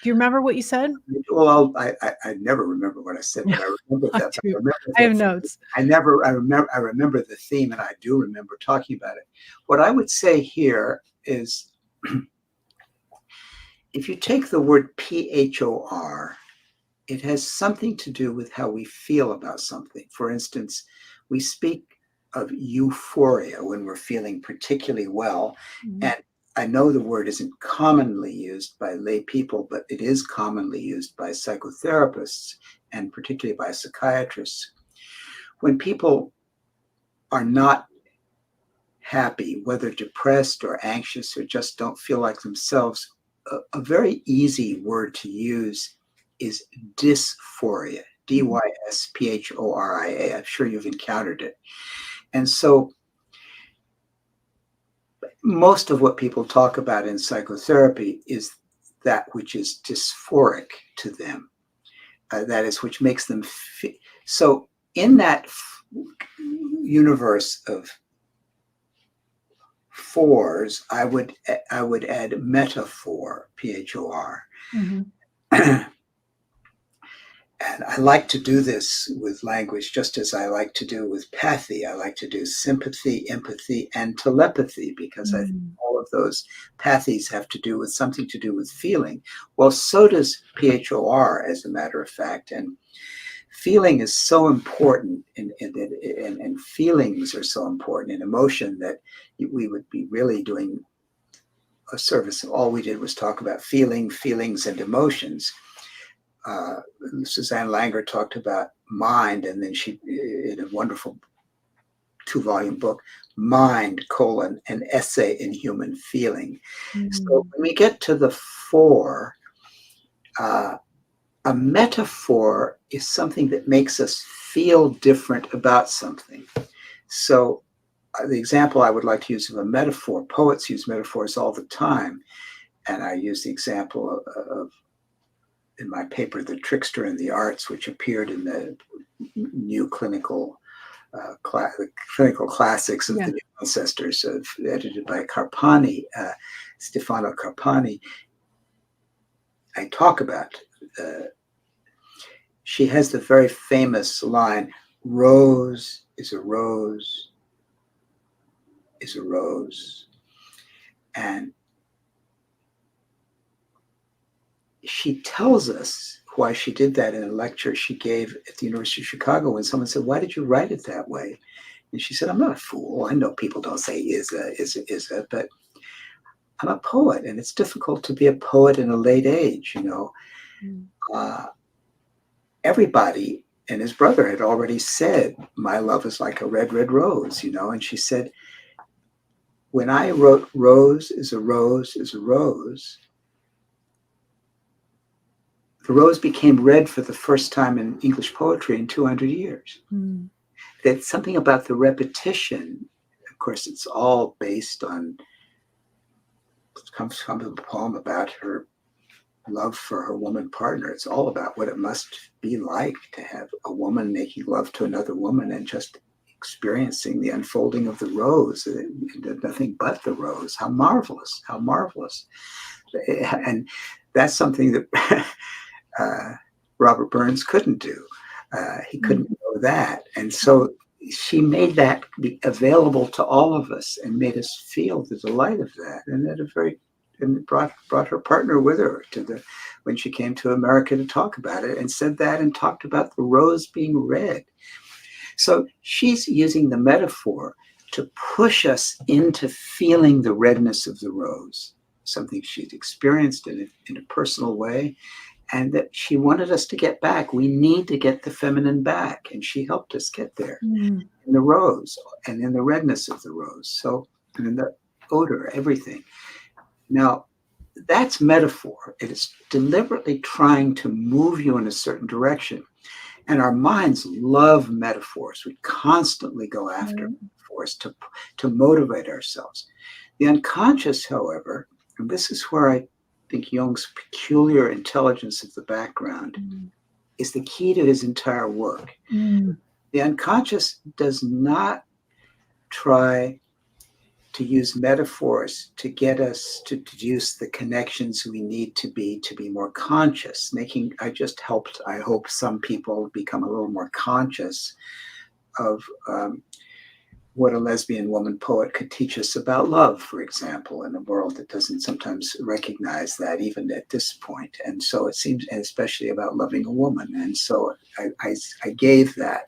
Do you remember what you said? Well, I never remember what I said, but I remember that. I have notes. I remember the theme, and I do remember talking about it. What I would say here is, if you take the word PHOR, it has something to do with how we feel about something. For instance, we speak of euphoria when we're feeling particularly well, and I know the word isn't commonly used by lay people, but it is commonly used by psychotherapists and particularly by psychiatrists. When people are not happy, whether depressed or anxious or just don't feel like themselves, a very easy word to use is dysphoria. Dysphoria. I'm sure you've encountered it. And so most of what people talk about in psychotherapy is that which is dysphoric to them. That is, which makes them so in that universe of fours, I would add metaphor, PHOR. Mm-hmm. And I like to do this with language, just as I like to do with pathy. I like to do sympathy, empathy, and telepathy, because I think all of those pathies have to do with something to do with feeling. Well, so does PHOR, as a matter of fact. And feeling is so important, and feelings are so important in emotion, that we would be really doing a service if all we did was talk about feelings, and emotions. Suzanne Langer talked about mind, and then she, in a wonderful 2-volume book, Mind, an essay in human feeling. So when we get to the 4, a metaphor is something that makes us feel different about something. So the example I would like to use of a metaphor, poets use metaphors all the time, and I use the example of in my paper, The Trickster in the Arts, which appeared in the new clinical classics of the new ancestors, edited by Carpani, Stefano Carpani. I talk about, she has the very famous line, "Rose is a rose is a rose." And she tells us why she did that in a lecture she gave at the University of Chicago, when someone said, "Why did you write it that way?" And she said, "I'm not a fool. I know people don't say is a, but I'm a poet, and it's difficult to be a poet in a late age, you know." Everybody and his brother had already said, "My love is like a red, red rose," you know. And she said, when I wrote "Rose is a rose is a rose," the rose became red for the first time in English poetry in 200 years. That's something about the repetition. Of course, it's all based on, it comes from a poem about her love for her woman partner. It's all about what it must be like to have a woman making love to another woman and just experiencing the unfolding of the rose, nothing but the rose. How marvelous, how marvelous. And that's something that Robert Burns couldn't do. He couldn't know that. And so she made that be available to all of us and made us feel the delight of that. And brought her partner with her when she came to America to talk about it, and said that and talked about the rose being red. So she's using the metaphor to push us into feeling the redness of the rose, something she'd experienced in a personal way, and that she wanted us to get back. We need to get the feminine back, and she helped us get there in the rose and in the redness of the rose. So, and in the odor, everything. Now, that's metaphor. It is deliberately trying to move you in a certain direction. And our minds love metaphors. We constantly go after metaphors to motivate ourselves. The unconscious, however, and this is where I think Jung's peculiar intelligence of the background is the key to his entire work. The unconscious does not try to use metaphors to get us to deduce the connections we need to be more conscious. I just helped, I hope, some people become a little more conscious of what a lesbian woman poet could teach us about love, for example, in a world that doesn't sometimes recognize that even at this point. And so it seems, and especially about loving a woman. And so I gave that.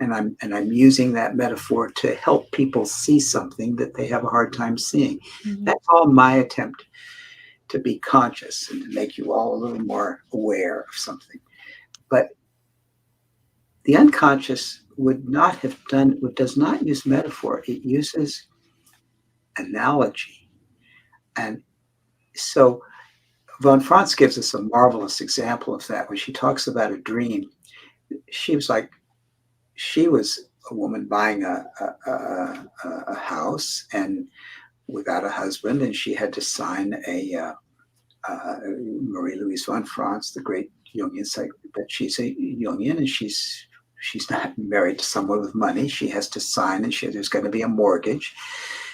And I'm using that metaphor to help people see something that they have a hard time seeing. That's all my attempt to be conscious and to make you all a little more aware of something. But the unconscious does not use metaphor. It uses analogy. And so Von Franz gives us a marvelous example of that when she talks about a dream. She was a woman buying a house and without a husband, and she had to sign Marie-Louise von Franz, the great Jungian psychiatrist, but she's a Jungian and she's not married to someone with money. She has to sign, and there's going to be a mortgage.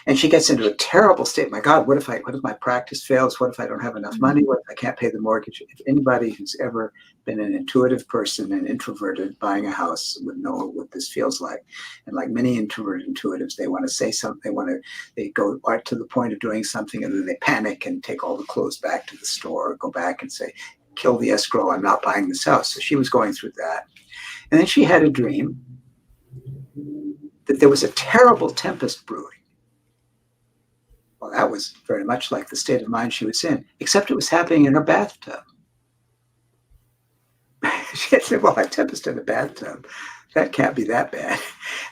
And she gets into a terrible state. My God, what if my practice fails? What if I don't have enough money? What if I can't pay the mortgage? If anybody who's ever been an intuitive person and introverted buying a house would know what this feels like. And like many introverted intuitives, they want to say something. They go right to the point of doing something, and then they panic and take all the clothes back to the store, or go back and say, kill the escrow, I'm not buying this house. So she was going through that. And then she had a dream that there was a terrible tempest brewing. Well, that was very much like the state of mind she was in, except it was happening in her bathtub. She had said, well, a tempest in a bathtub, that can't be that bad.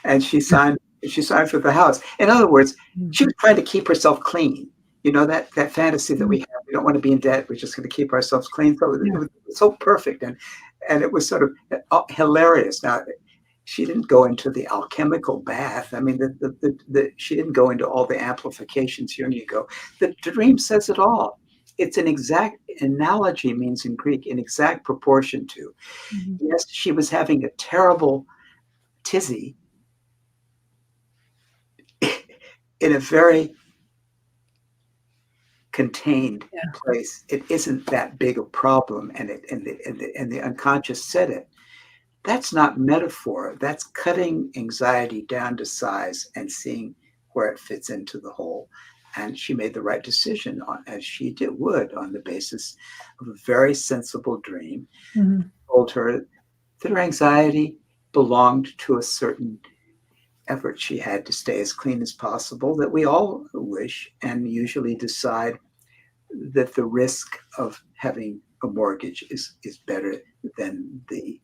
And she signed for the house. In other words, she was trying to keep herself clean. You know, that fantasy that we have, we don't want to be in debt, we're just going to keep ourselves clean. So it was so perfect. And it was sort of hilarious. Now, she didn't go into the alchemical bath. I mean, she didn't go into all the amplifications. Here you go. The dream says it all. It's an exact analogy, means in Greek, in exact proportion to. Mm-hmm. Yes, she was having a terrible tizzy in a very contained place. It isn't that big a problem, and the unconscious said it. That's not metaphor. That's cutting anxiety down to size and seeing where it fits into the whole. And she made the right decision, as she would, on the basis of a very sensible dream. Mm-hmm. Told her that her anxiety belonged to a certain effort she had to stay as clean as possible, that we all wish and usually decide that the risk of having a mortgage is better than the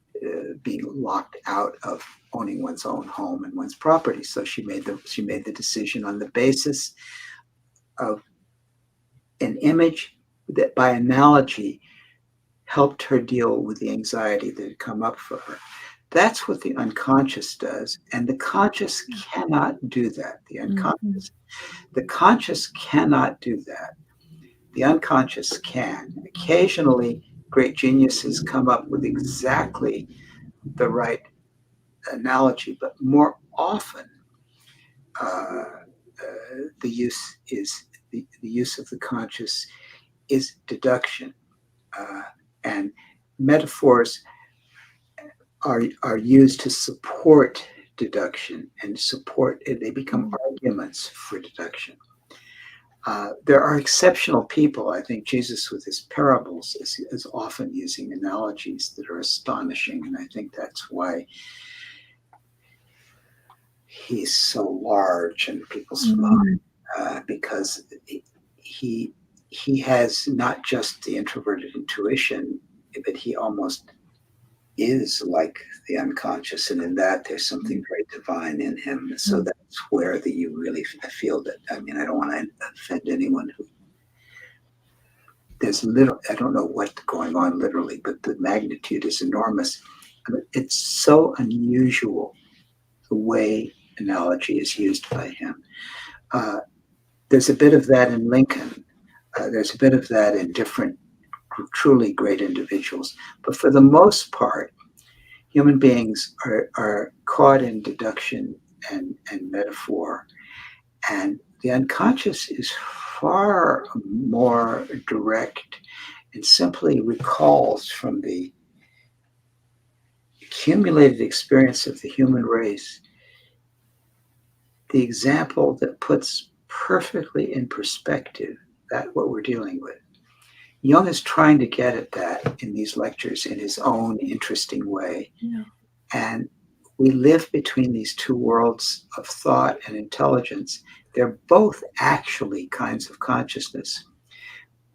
being locked out of owning one's own home and one's property. So she made the decision on the basis of an image that, by analogy, helped her deal with the anxiety that had come up for her. That's what the unconscious does, and the conscious cannot do that. The conscious cannot do that. The unconscious can. Occasionally, great geniuses come up with exactly the right analogy, but more often, the use of the conscious is deduction, and metaphors are used to support deduction and they become arguments for deduction. There are exceptional people. I think Jesus, with his parables, is often using analogies that are astonishing, and I think that's why he's so large in people's mind, because he has not just the introverted intuition, but he almost is like the unconscious, and in that there's something very divine in him. So that's where you really feel that. I mean, I don't want to offend anyone who I don't know what's going on literally, but the magnitude is enormous. I mean, it's so unusual the way analogy is used by him. There's a bit of that in Lincoln. There's a bit of that in different truly great individuals. But for the most part, human beings are caught in deduction and metaphor. And the unconscious is far more direct and simply recalls from the accumulated experience of the human race the example that puts perfectly in perspective that what we're dealing with. Jung is trying to get at that in these lectures in his own interesting way. Yeah. And we live between these two worlds of thought and intelligence. They're both actually kinds of consciousness,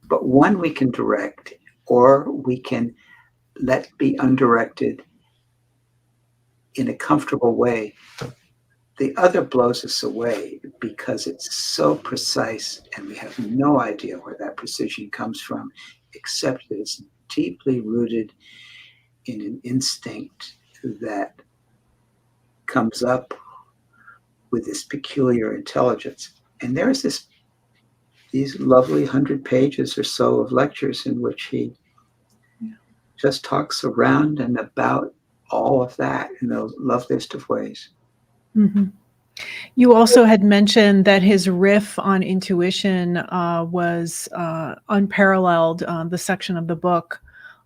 but one we can direct, or we can let be undirected in a comfortable way. The other blows us away because it's so precise, and we have no idea where that precision comes from. accept that it's deeply rooted in an instinct that comes up with this peculiar intelligence. And there's these lovely 100 pages or so of lectures in which he just talks around and about all of that in the loveliest of ways. Mm-hmm. You also had mentioned that his riff on intuition was unparalleled, the section of the book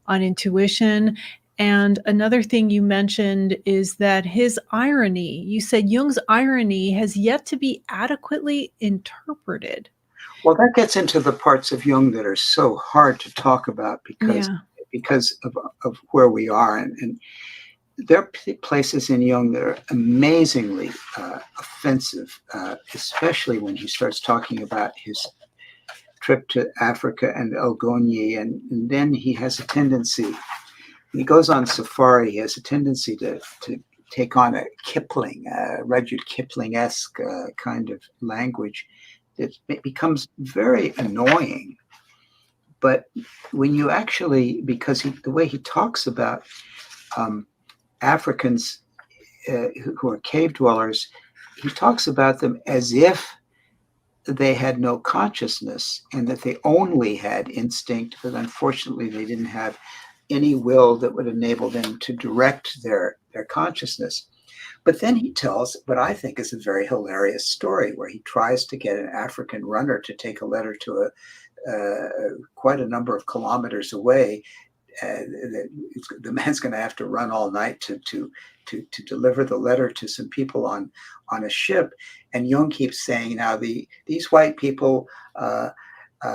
on intuition. And another thing you mentioned is that his irony, you said Jung's irony has yet to be adequately interpreted. Well, that gets into the parts of Jung that are so hard to talk about because of where we are. And there are places in Jung that are amazingly offensive, especially when he starts talking about his trip to Africa and Elgonye. And then he has a tendency, when he goes on safari, he has a tendency to take on a Kipling, Rudyard Kipling-esque kind of language that becomes very annoying. But when you actually, because the way he talks about Africans who are cave dwellers, he talks about them as if they had no consciousness and that they only had instinct, but unfortunately they didn't have any will that would enable them to direct their consciousness. But then he tells what I think is a very hilarious story where he tries to get an African runner to take a letter to quite a number of kilometers away. The man's going to have to run all night to deliver the letter to some people on a ship. And Jung keeps saying, now these white people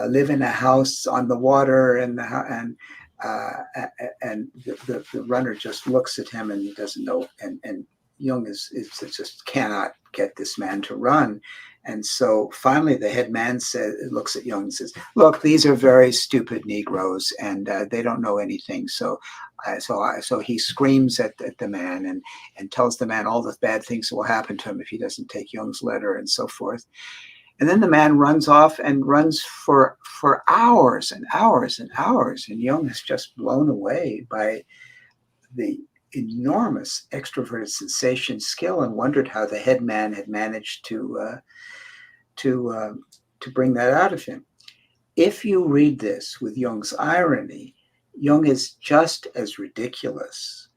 live in a house on the water, and the runner just looks at him and he doesn't know. And Jung is just cannot get this man to run. And so finally the head man looks at Jung and says, look, these are very stupid Negroes and they don't know anything. So he screams at the man and tells the man all the bad things that will happen to him if he doesn't take Jung's letter and so forth. And then the man runs off and runs for hours and hours and hours. And Jung is just blown away by the enormous extroverted sensation skill and wondered how the head man had managed to bring that out of him. If you read this with Jung's irony, Jung is just as ridiculous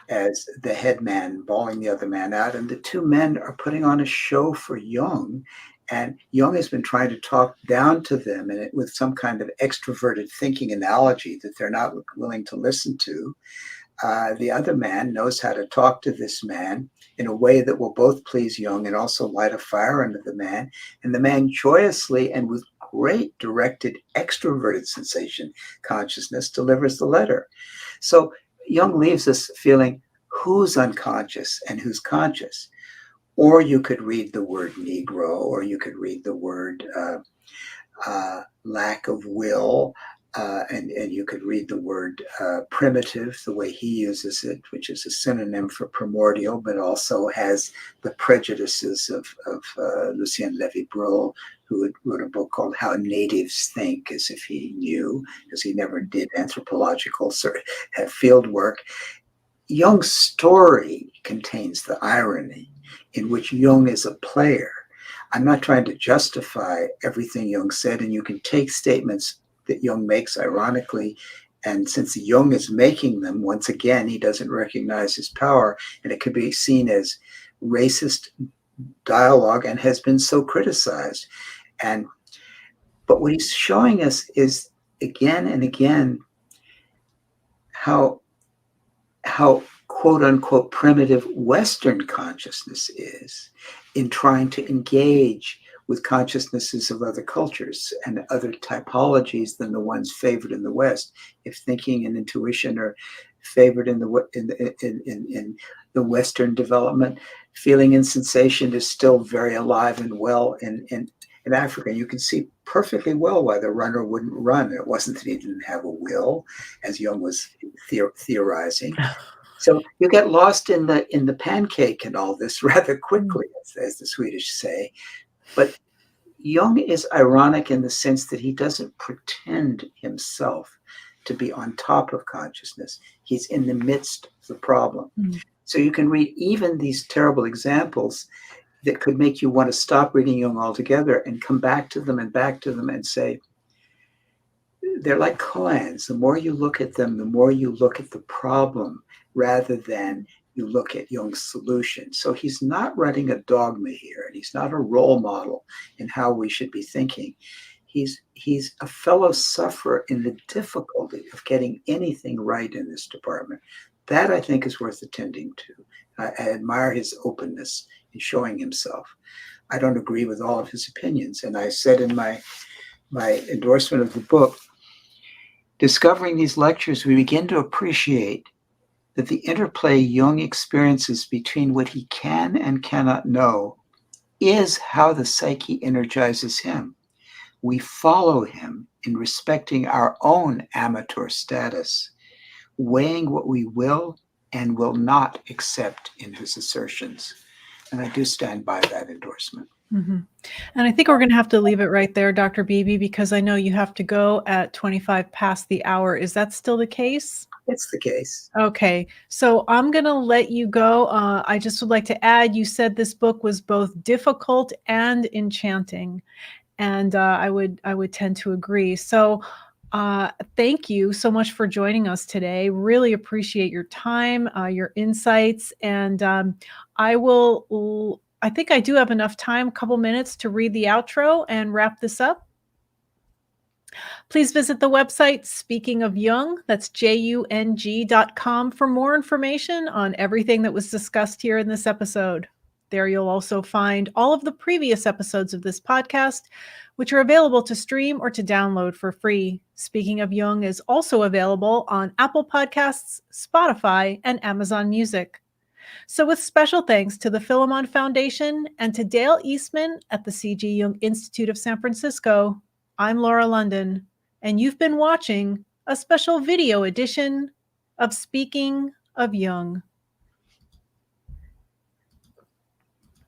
as the head man bawling the other man out, and the two men are putting on a show for Jung, and Jung has been trying to talk down to them and with some kind of extroverted thinking analogy that they're not willing to listen to. The other man knows how to talk to this man in a way that will both please Jung and also light a fire under the man. And the man joyously and with great directed extroverted sensation consciousness delivers the letter. So Jung leaves us feeling who's unconscious and who's conscious. Or you could read the word Negro, or you could read the word lack of will. And you could read the word primitive the way he uses it, which is a synonym for primordial, but also has the prejudices of Lucien Levy-Bruhl, who wrote a book called How Natives Think, as if he knew, because he never did anthropological field work. Jung's story contains the irony in which Jung is a player. I'm not trying to justify everything Jung said, and you can take statements that Jung makes ironically, and since Jung is making them, once again, he doesn't recognize his power, and it could be seen as racist dialogue and has been so criticized. But what he's showing us is again and again how quote unquote primitive Western consciousness is in trying to engage with consciousnesses of other cultures and other typologies than the ones favored in the West. If thinking and intuition are favored in the Western development, feeling and sensation is still very alive and well in Africa. You can see perfectly well why the runner wouldn't run. It wasn't that he didn't have a will, as Jung was theorizing. So you get lost in the pancake and all this rather quickly, as the Swedish say. But Jung is ironic in the sense that he doesn't pretend himself to be on top of consciousness. He's in the midst of the problem. Mm. So you can read even these terrible examples that could make you want to stop reading Jung altogether and come back to them and say, they're like koans. The more you look at them, the more you look at the problem rather than you look at Jung's solution. So he's not running a dogma here, and he's not a role model in how we should be thinking. He's a fellow sufferer in the difficulty of getting anything right in this department. That, I think, is worth attending to. I admire his openness in showing himself. I don't agree with all of his opinions. And I said in my endorsement of the book, discovering these lectures, we begin to appreciate that the interplay Jung experiences between what he can and cannot know is how the psyche energizes him. We follow him in respecting our own amateur status, weighing what we will and will not accept in his assertions. And I do stand by that endorsement. Mm-hmm. And I think we're going to have to leave it right there, Dr. Beebe, because I know you have to go at 25 past the hour. Is that still the case? It's the case. Okay, so I'm going to let you go. I just would like to add, you said this book was both difficult and enchanting, and I would tend to agree. So thank you so much for joining us today. Really appreciate your time, your insights, and I think I do have enough time, a couple minutes to read the outro and wrap this up. Please visit the website Speaking of Jung, that's JUNG.com, for more information on everything that was discussed here in this episode. There you'll also find all of the previous episodes of this podcast, which are available to stream or to download for free. Speaking of Jung is also available on Apple Podcasts, Spotify, and Amazon Music. So with special thanks to the Philemon Foundation and to Dale Eastman at the C.G. Jung Institute of San Francisco, I'm Laura London, and you've been watching a special video edition of Speaking of Jung.